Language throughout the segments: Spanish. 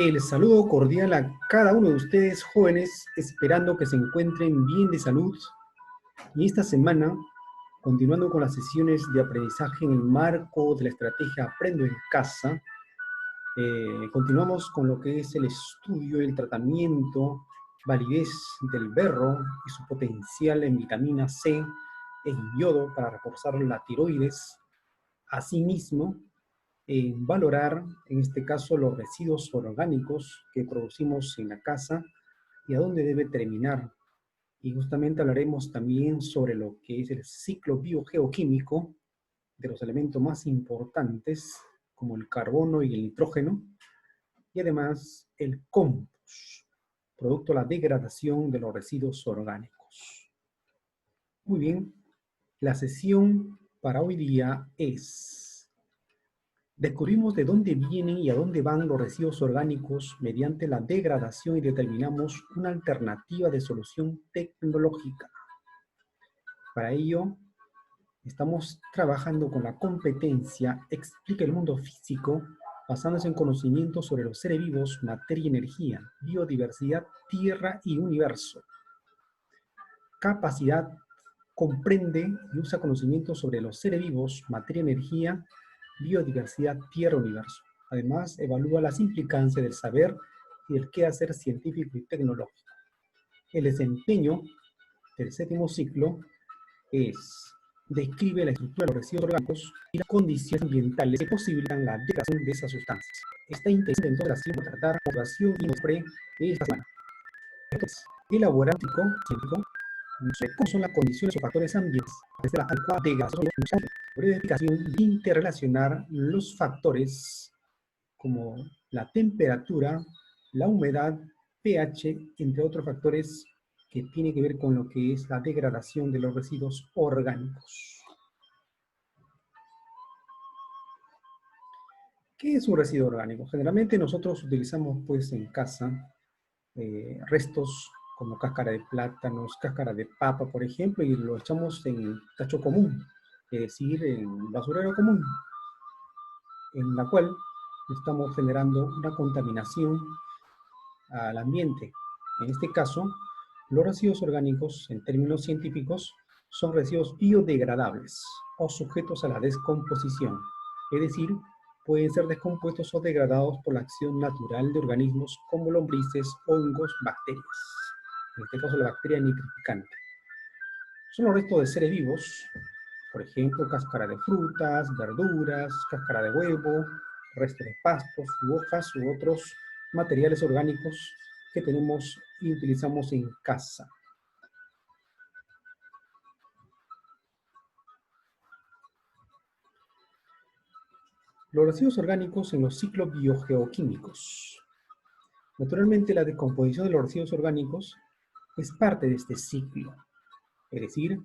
El saludo cordial a cada uno de ustedes, jóvenes, esperando que se encuentren bien de salud. Y esta semana, continuando con las sesiones de aprendizaje en el marco de la estrategia Aprendo en Casa, continuamos con lo que es el estudio, el tratamiento, validez del berro y su potencial en vitamina C, en yodo para reforzar la tiroides. Asimismo, valorar, en este caso, los residuos orgánicos que producimos en la casa y a dónde debe terminar. Y justamente hablaremos también sobre lo que es el ciclo biogeoquímico de los elementos más importantes, como el carbono y el nitrógeno, y además el compost, producto de la degradación de los residuos orgánicos. Muy bien, la sesión para hoy día es: descubrimos de dónde vienen y a dónde van los residuos orgánicos mediante la degradación y determinamos una alternativa de solución tecnológica. Para ello, estamos trabajando con la competencia Explica el mundo físico, basándose en conocimientos sobre los seres vivos, materia y energía, biodiversidad, tierra y universo. Capacidad comprende y usa conocimientos sobre los seres vivos, materia y energía, biodiversidad, tierra, universo. Además, evalúa las implicancias del saber y del quehacer científico y tecnológico. El desempeño del séptimo ciclo es: describe la estructura de los residuos orgánicos y las condiciones ambientales que posibilitan la degradación de esas sustancias. Está interesante entonces así tratar motivación y nombre de esta semana. Entonces, elaborar un científico sobre cómo son las condiciones o factores ambientales desde la adecuada degradación de la explicación y interrelacionar los factores como la temperatura, la humedad, pH, entre otros factores que tienen que ver con lo que es la degradación de los residuos orgánicos. ¿Qué es un residuo orgánico? Generalmente nosotros utilizamos pues en casa restos como cáscara de plátanos, cáscara de papa, por ejemplo, y lo echamos en el tacho común, es decir, en basurero común, en la cual estamos generando una contaminación al ambiente. En este caso, los residuos orgánicos, en términos científicos, son residuos biodegradables o sujetos a la descomposición, es decir, pueden ser descompuestos o degradados por la acción natural de organismos como lombrices, hongos, bacterias. En este caso, la bacteria nitrificante. Son los restos de seres vivos, por ejemplo, cáscara de frutas, verduras, cáscara de huevo, restos de pastos, hojas u otros materiales orgánicos que tenemos y utilizamos en casa. Los residuos orgánicos en los ciclos biogeoquímicos. Naturalmente, la descomposición de los residuos orgánicos es parte de este ciclo. Es decir,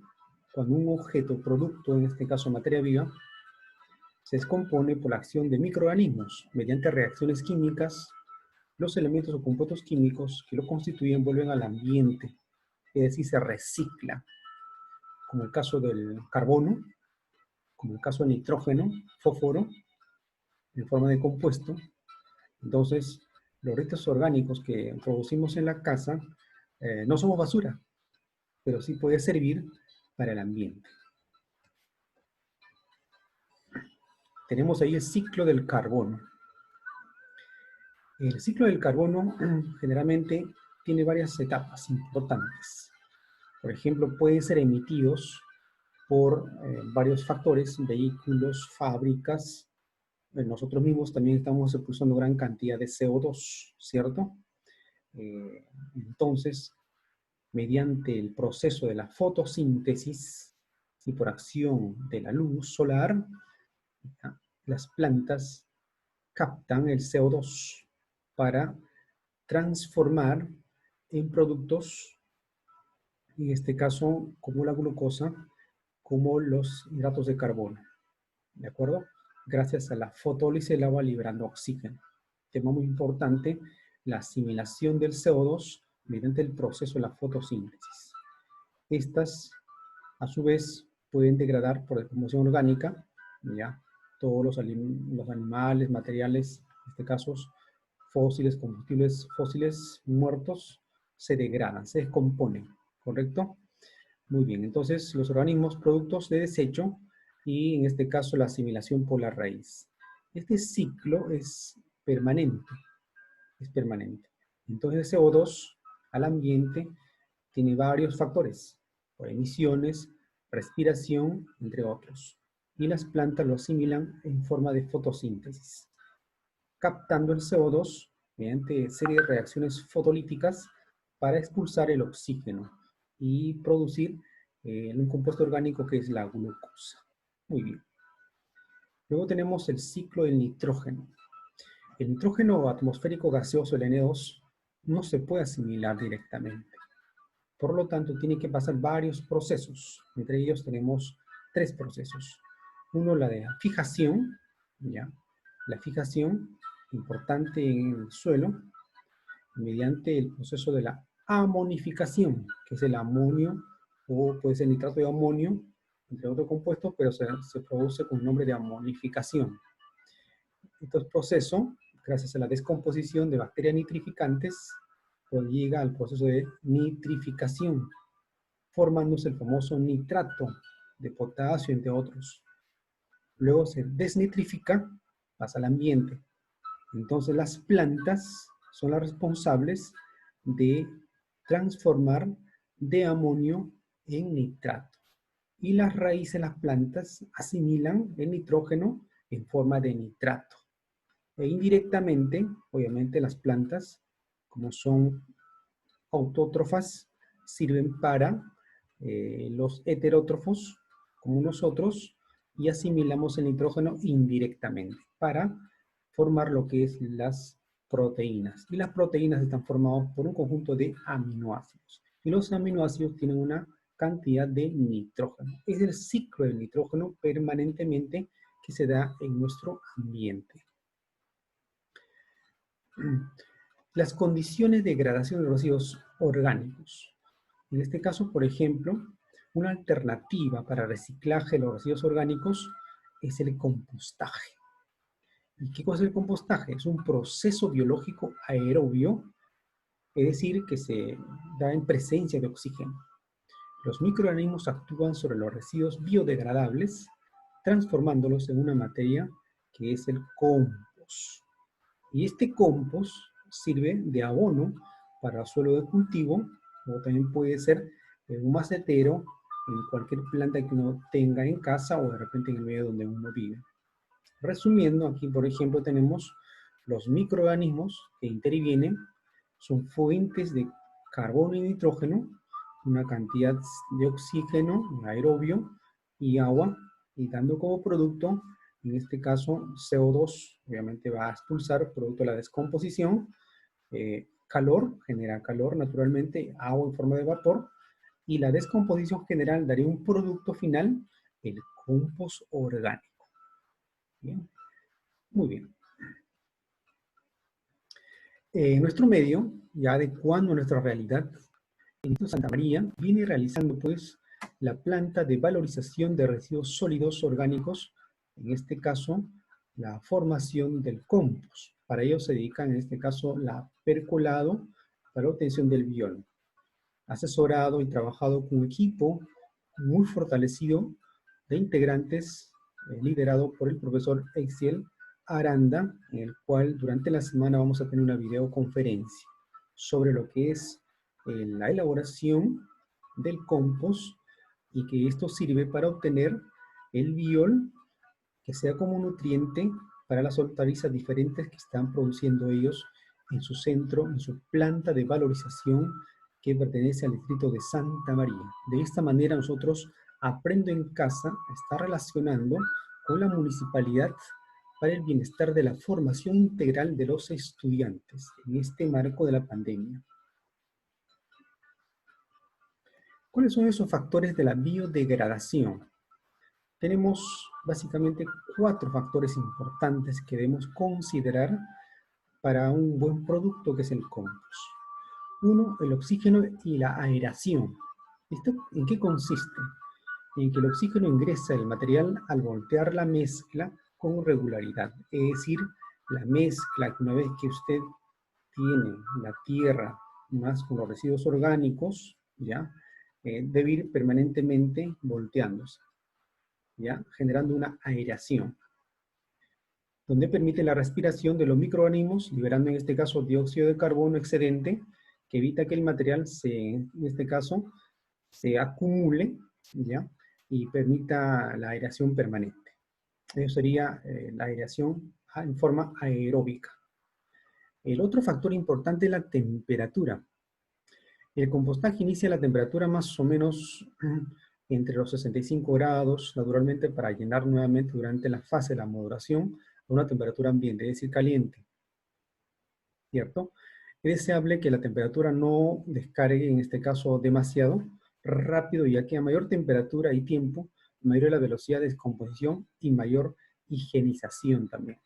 cuando un objeto, producto, en este caso materia viva, se descompone por la acción de microorganismos mediante reacciones químicas, los elementos o compuestos químicos que lo constituyen vuelven al ambiente, es decir, se recicla, como el caso del carbono, como el caso del nitrógeno, fósforo, en forma de compuesto. Entonces, los restos orgánicos que producimos en la casa no somos basura, pero sí puede servir para el ambiente. Tenemos ahí el ciclo del carbono. El ciclo del carbono generalmente tiene varias etapas importantes. Por ejemplo, pueden ser emitidos por varios factores, vehículos, fábricas. Nosotros mismos también estamos expulsando gran cantidad de CO2, ¿cierto? Entonces, mediante el proceso de la fotosíntesis y por acción de la luz solar, las plantas captan el CO2 para transformar en productos, en este caso como la glucosa, como los hidratos de carbono, ¿de acuerdo? Gracias a la fotólisis el agua liberando oxígeno. Tema muy importante, la asimilación del CO2 mediante el proceso de la fotosíntesis. Estas, a su vez, pueden degradar por decomposición orgánica, ¿ya? Todos los animales, materiales, en este caso, fósiles, combustibles fósiles muertos, se degradan, se descomponen, ¿correcto? Muy bien, entonces los organismos productos de desecho y en este caso la asimilación por la raíz. Este ciclo es permanente, es permanente. Entonces el CO2 al ambiente tiene varios factores, por emisiones, respiración, entre otros. Y las plantas lo asimilan en forma de fotosíntesis, captando el CO2 mediante serie de reacciones fotolíticas para expulsar el oxígeno y producir un compuesto orgánico que es la glucosa. Muy bien. Luego tenemos el ciclo del nitrógeno. El nitrógeno atmosférico gaseoso, el N2, no se puede asimilar directamente. Por lo tanto, tiene que pasar varios procesos. Entre ellos tenemos 3 procesos. Uno, la de fijación, ¿ya? La fijación, importante en el suelo, mediante el proceso de la amonificación, que es el amonio, o puede ser nitrato de amonio, entre otros compuestos, pero se produce con el nombre de amonificación. Este proceso, gracias a la descomposición de bacterias nitrificantes, pues llega al proceso de nitrificación, formándose el famoso nitrato de potasio, entre otros. Luego se desnitrifica, pasa al ambiente. Entonces las plantas son las responsables de transformar de amonio en nitrato. Y las raíces de las plantas asimilan el nitrógeno en forma de nitrato. E indirectamente, obviamente las plantas, como son autótrofas, sirven para los heterótrofos, como nosotros, y asimilamos el nitrógeno indirectamente para formar lo que es las proteínas. Y las proteínas están formadas por un conjunto de aminoácidos. Y los aminoácidos tienen una cantidad de nitrógeno. Es el ciclo del nitrógeno permanentemente que se da en nuestro ambiente. Las condiciones de degradación de los residuos orgánicos. En este caso, por ejemplo, una alternativa para reciclaje de los residuos orgánicos es el compostaje. ¿Y qué cosa es el compostaje? Es un proceso biológico aerobio, es decir, que se da en presencia de oxígeno. Los microorganismos actúan sobre los residuos biodegradables, transformándolos en una materia que es el compost. Y este compost sirve de abono para suelo de cultivo, o también puede ser un macetero en cualquier planta que uno tenga en casa o de repente en el medio donde uno vive. Resumiendo, aquí por ejemplo tenemos los microorganismos que intervienen, son fuentes de carbono y nitrógeno, una cantidad de oxígeno aerobio y agua, y dando como producto, en este caso CO2, obviamente va a expulsar producto de la descomposición, calor, genera calor naturalmente, agua en forma de vapor, y la descomposición general daría un producto final, el compost orgánico. Bien, muy bien. Nuestro medio, ya adecuando nuestra realidad, el Instituto Santa María viene realizando pues la planta de valorización de residuos sólidos orgánicos, en este caso la formación del compost. Para ello se dedican en este caso la percolado para obtención del biol. Asesorado y trabajado con un equipo muy fortalecido de integrantes liderado por el profesor Exiel Aranda, en el cual durante la semana vamos a tener una videoconferencia sobre lo que es la elaboración del compost y que esto sirve para obtener el biol que sea como nutriente para las hortalizas diferentes que están produciendo ellos en su centro, en su planta de valorización que pertenece al distrito de Santa María. De esta manera nosotros Aprendo en Casa está relacionando con la municipalidad para el bienestar de la formación integral de los estudiantes en este marco de la pandemia. ¿Cuáles son esos factores de la biodegradación? Tenemos básicamente 4 factores importantes que debemos considerar para un buen producto que es el compost. 1, el oxígeno y la aeración. ¿Esto en qué consiste? En que el oxígeno ingresa el material al voltear la mezcla con regularidad. Es decir, la mezcla, una vez que usted tiene la tierra más con los residuos orgánicos, ¿ya? Debe ir permanentemente volteándose, ¿ya? Generando una aeración, donde permite la respiración de los microorganismos, liberando en este caso dióxido de carbono excedente, que evita que el material en este caso, se acumule, ¿ya? Y permita la aireación permanente. Eso sería la aireación en forma aeróbica. El otro factor importante es la temperatura. El compostaje inicia a la temperatura más o menos entre los 65 grados, naturalmente para llenar nuevamente durante la fase de la maduración a una temperatura ambiente, es decir, caliente, ¿cierto? Es deseable que la temperatura no descargue, en este caso, demasiado rápido, ya que a mayor temperatura y tiempo, mayor es la velocidad de descomposición y mayor higienización también.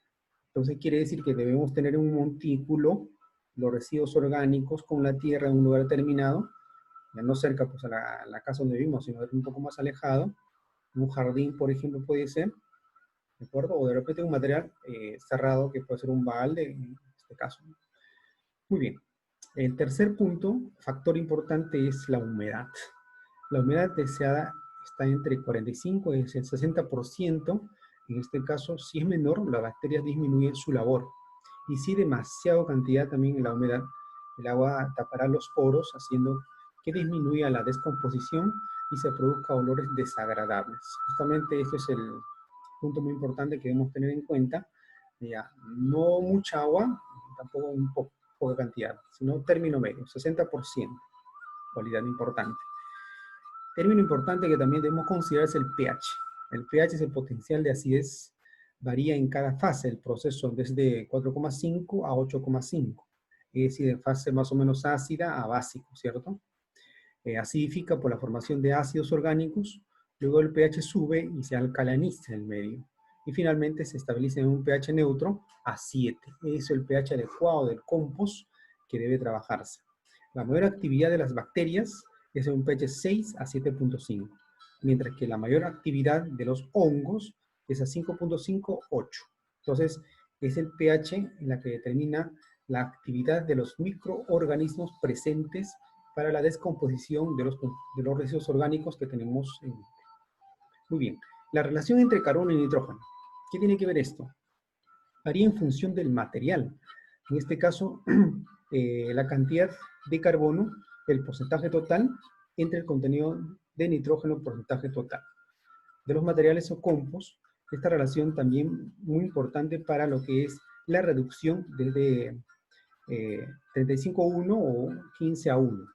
Entonces quiere decir que debemos tener un montículo, los residuos orgánicos con la tierra en un lugar determinado, ya no cerca pues, a la casa donde vivimos, sino un poco más alejado, un jardín, por ejemplo, puede ser, ¿de acuerdo? O de repente un material cerrado, que puede ser un balde, en este caso. Muy bien. El tercer punto, factor importante, es la humedad. La humedad deseada está entre 45 y el 60%. En este caso, si es menor, las bacterias disminuyen su labor. Y si demasiada cantidad también en la humedad, el agua tapará los poros, haciendo que disminuya la descomposición y se produzca olores desagradables. Justamente este es el punto muy importante que debemos tener en cuenta. Ya, no mucha agua, tampoco poca cantidad, sino término medio, 60%, cualidad importante. Término importante que también debemos considerar es el pH. El pH es el potencial de acidez, varía en cada fase del proceso, desde 4,5 a 8,5, es decir, de fase más o menos ácida a básico, ¿cierto? Acidifica por la formación de ácidos orgánicos, luego el pH sube y se alcaliniza el medio, y finalmente se estabiliza en un pH neutro a 7. Es el pH adecuado del compost que debe trabajarse. La mayor actividad de las bacterias es un pH 6 a 7,5, mientras que la mayor actividad de los hongos es a 5,5, 8. Entonces, es el pH en la que determina la actividad de los microorganismos presentes para la descomposición de los residuos orgánicos que tenemos. Muy bien. La relación entre carbono y nitrógeno. ¿Qué tiene que ver esto? Varía en función del material. En este caso, la cantidad de carbono, el porcentaje total, entre el contenido de nitrógeno, porcentaje total. De los materiales o compost, esta relación también muy importante para lo que es la reducción desde 35:1 o 15:1.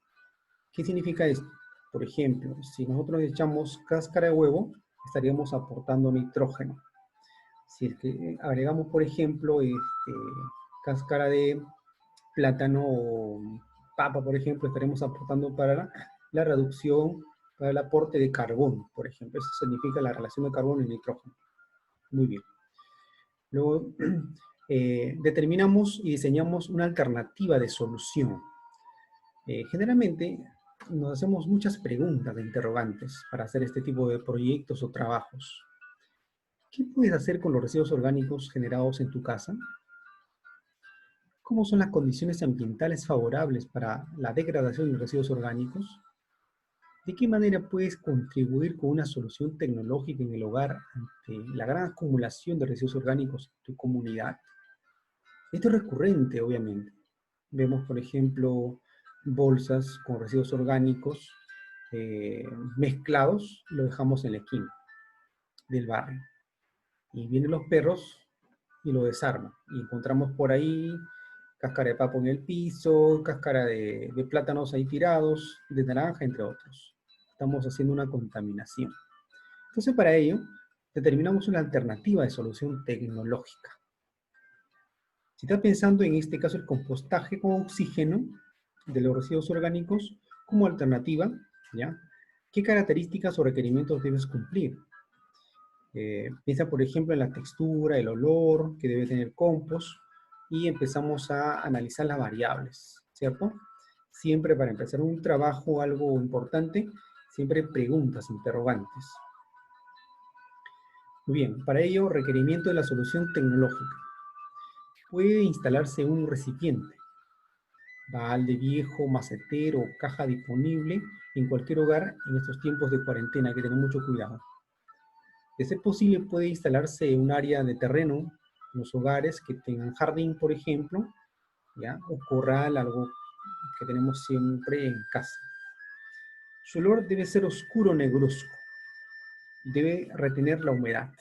¿Qué significa esto? Por ejemplo, si nosotros echamos cáscara de huevo, estaríamos aportando nitrógeno. Si es que agregamos, por ejemplo, cáscara de plátano o papa, por ejemplo, estaremos aportando para la reducción, para el aporte de carbono, por ejemplo. Eso significa la relación de carbono y nitrógeno. Muy bien. Luego, determinamos y diseñamos una alternativa de solución. Generalmente nos hacemos muchas preguntas de interrogantes para hacer este tipo de proyectos o trabajos. ¿Qué puedes hacer con los residuos orgánicos generados en tu casa? ¿Cómo son las condiciones ambientales favorables para la degradación de residuos orgánicos? ¿De qué manera puedes contribuir con una solución tecnológica en el hogar ante la gran acumulación de residuos orgánicos en tu comunidad? Esto es recurrente, obviamente. Vemos, por ejemplo, bolsas con residuos orgánicos mezclados, lo dejamos en la esquina del barrio. Y vienen los perros y lo desarman. Y encontramos por ahí cáscara de papa en el piso, cáscara de plátanos ahí tirados, de naranja, entre otros. Estamos haciendo una contaminación. Entonces, para ello, determinamos una alternativa de solución tecnológica. Si estás pensando en este caso el compostaje con oxígeno de los residuos orgánicos como alternativa, ¿ya? ¿Qué características o requerimientos debes cumplir? Piensa, por ejemplo, en la textura, el olor que debe tener compost y empezamos a analizar las variables, ¿cierto? Siempre para empezar un trabajo, algo importante, siempre preguntas, interrogantes. Muy bien, para ello, requerimiento de la solución tecnológica. Puede instalarse un recipiente balde viejo, macetero o caja disponible en cualquier hogar en estos tiempos de cuarentena. Hay que tener mucho cuidado. De ser posible, puede instalarse un área de terreno en los hogares que tengan jardín, por ejemplo, ¿ya? O corral, algo que tenemos siempre en casa. Su olor debe ser oscuro negruzco. Debe retener la humedad.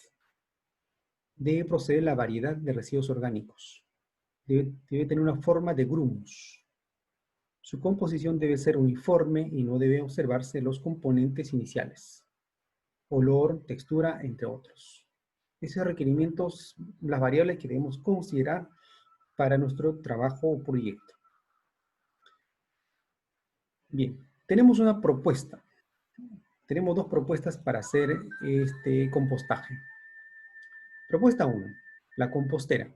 Debe proceder la variedad de residuos orgánicos. Debe tener una forma de grumos. Su composición debe ser uniforme y no debe observarse los componentes iniciales. Olor, textura, entre otros. Esos requerimientos, las variables que debemos considerar para nuestro trabajo o proyecto. Bien, tenemos una propuesta. Tenemos dos propuestas para hacer este compostaje. Propuesta 1, la compostera.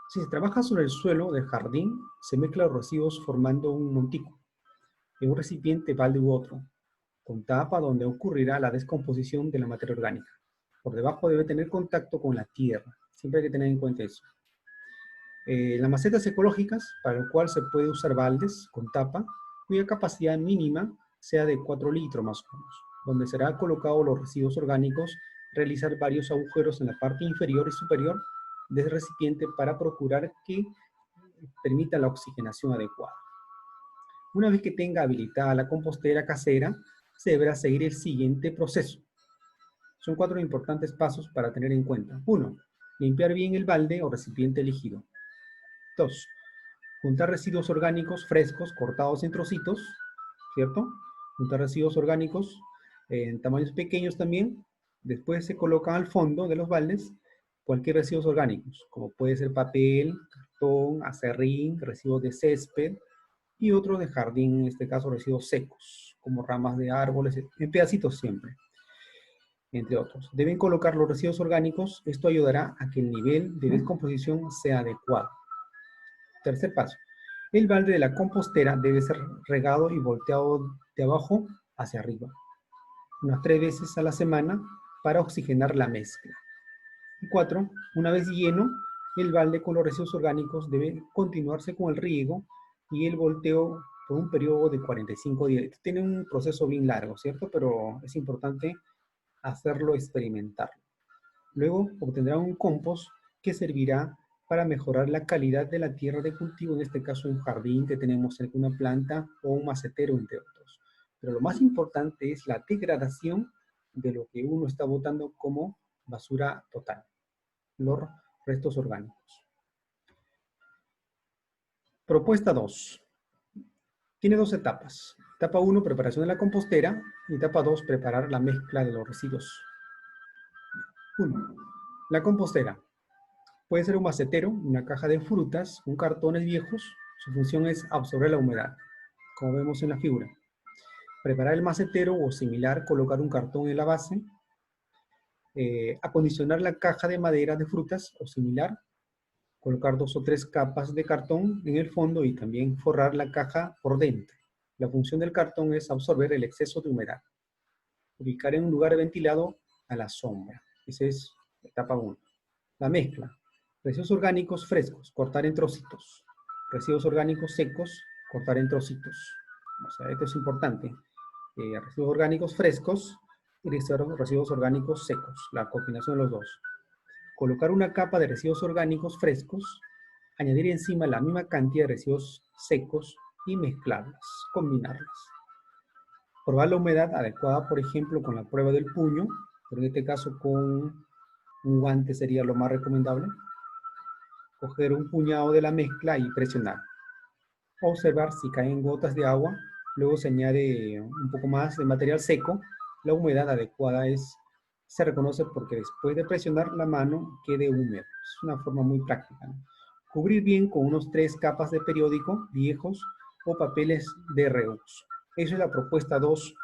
Si se trabaja sobre el suelo del jardín, se mezclan los residuos formando un montículo en un recipiente, balde u otro, con tapa donde ocurrirá la descomposición de la materia orgánica. Por debajo debe tener contacto con la tierra. Siempre hay que tener en cuenta eso. Las macetas ecológicas, para lo cual se puede usar baldes con tapa, cuya capacidad mínima sea de 4 litros más o menos, donde será colocado los residuos orgánicos, realizar varios agujeros en la parte inferior y superior del recipiente para procurar que permita la oxigenación adecuada. Una vez que tenga habilitada la compostera casera, se deberá seguir el siguiente proceso. Son 4 importantes pasos para tener en cuenta. 1. Limpiar bien el balde o recipiente elegido. 2. Juntar residuos orgánicos frescos cortados en trocitos, ¿cierto? Juntar residuos orgánicos en tamaños pequeños también. Después se colocan al fondo de los baldes cualquier residuos orgánicos, como puede ser papel, cartón, acerrín, residuos de césped y otros de jardín, en este caso residuos secos, como ramas de árboles, en pedacitos siempre, entre otros. Deben colocar los residuos orgánicos, esto ayudará a que el nivel de descomposición sea adecuado. Tercer paso. El balde de la compostera debe ser regado y volteado de abajo hacia arriba, unas 3 veces a la semana para oxigenar la mezcla. Y 4. Una vez lleno, el balde con los residuos orgánicos debe continuarse con el riego y el volteo por un periodo de 45 días. Tiene un proceso bien largo, ¿cierto? Pero es importante hacerlo experimentarlo. Luego obtendrá un compost que servirá para mejorar la calidad de la tierra de cultivo, en este caso un jardín que tenemos alguna planta o un macetero, entre otros. Pero lo más importante es la degradación de lo que uno está botando como basura total, los restos orgánicos. Propuesta 2. Tiene 2 etapas. Etapa 1, preparación de la compostera. Y etapa 2, preparar la mezcla de los residuos. 1. La compostera. Puede ser un macetero, una caja de frutas, un cartones viejos. Su función es absorber la humedad, como vemos en la figura. Preparar el macetero o similar, colocar un cartón en la base. Acondicionar la caja de madera de frutas o similar. Colocar 2 o 3 capas de cartón en el fondo y también forrar la caja por dentro. La función del cartón es absorber el exceso de humedad. Ubicar en un lugar ventilado a la sombra. Esa es etapa 1. La mezcla. Residuos orgánicos frescos, cortar en trocitos. Residuos orgánicos secos, cortar en trocitos. O sea, esto es importante. Residuos orgánicos frescos y residuos orgánicos secos. La combinación de los dos. Colocar una capa de residuos orgánicos frescos, añadir encima la misma cantidad de residuos secos y mezclarlas, combinarlas. Probar la humedad adecuada, por ejemplo, con la prueba del puño, pero en este caso con un guante sería lo más recomendable. Coger un puñado de la mezcla y presionar. Observar si caen gotas de agua, luego se añade un poco más de material seco. La humedad adecuada se reconoce porque después de presionar la mano quede húmedo. Es una forma muy práctica, ¿no? Cubrir bien con unos 3 capas de periódico viejos o papeles de reuso. Esa es la propuesta 2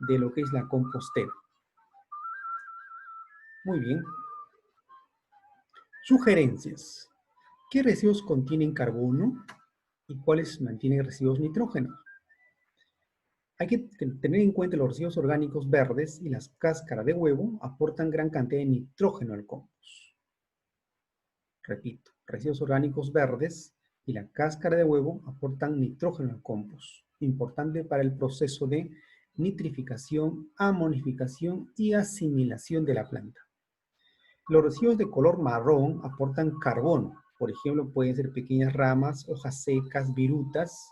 de lo que es la compostera. Muy bien. Sugerencias. ¿Qué residuos contienen carbono y cuáles mantienen residuos nitrógenos? Hay que tener en cuenta los residuos orgánicos verdes y las cáscaras de huevo aportan gran cantidad de nitrógeno al compost. Repito, residuos orgánicos verdes y la cáscara de huevo aportan nitrógeno al compost, importante para el proceso de nitrificación, amonificación y asimilación de la planta. Los residuos de color marrón aportan carbono. Por ejemplo, pueden ser pequeñas ramas, hojas secas, virutas,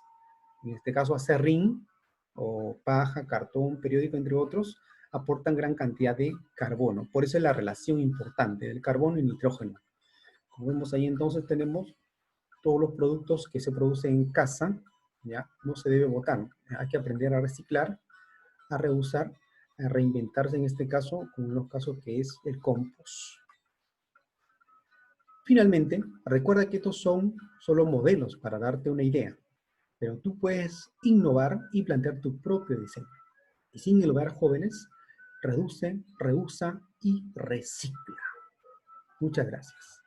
en este caso acerrín, o paja, cartón, periódico, entre otros, aportan gran cantidad de carbono. Por eso es la relación importante del carbono y nitrógeno. Como vemos ahí, entonces tenemos todos los productos que se producen en casa, ¿ya? No se debe botar. Hay que aprender a reciclar, a reusar, a reinventarse en este caso, como en los casos que es el compost. Finalmente, recuerda que estos son solo modelos para darte una idea, pero tú puedes innovar y plantear tu propio diseño. Y sin innovar, jóvenes, reduce, reusa y recicla. Muchas gracias.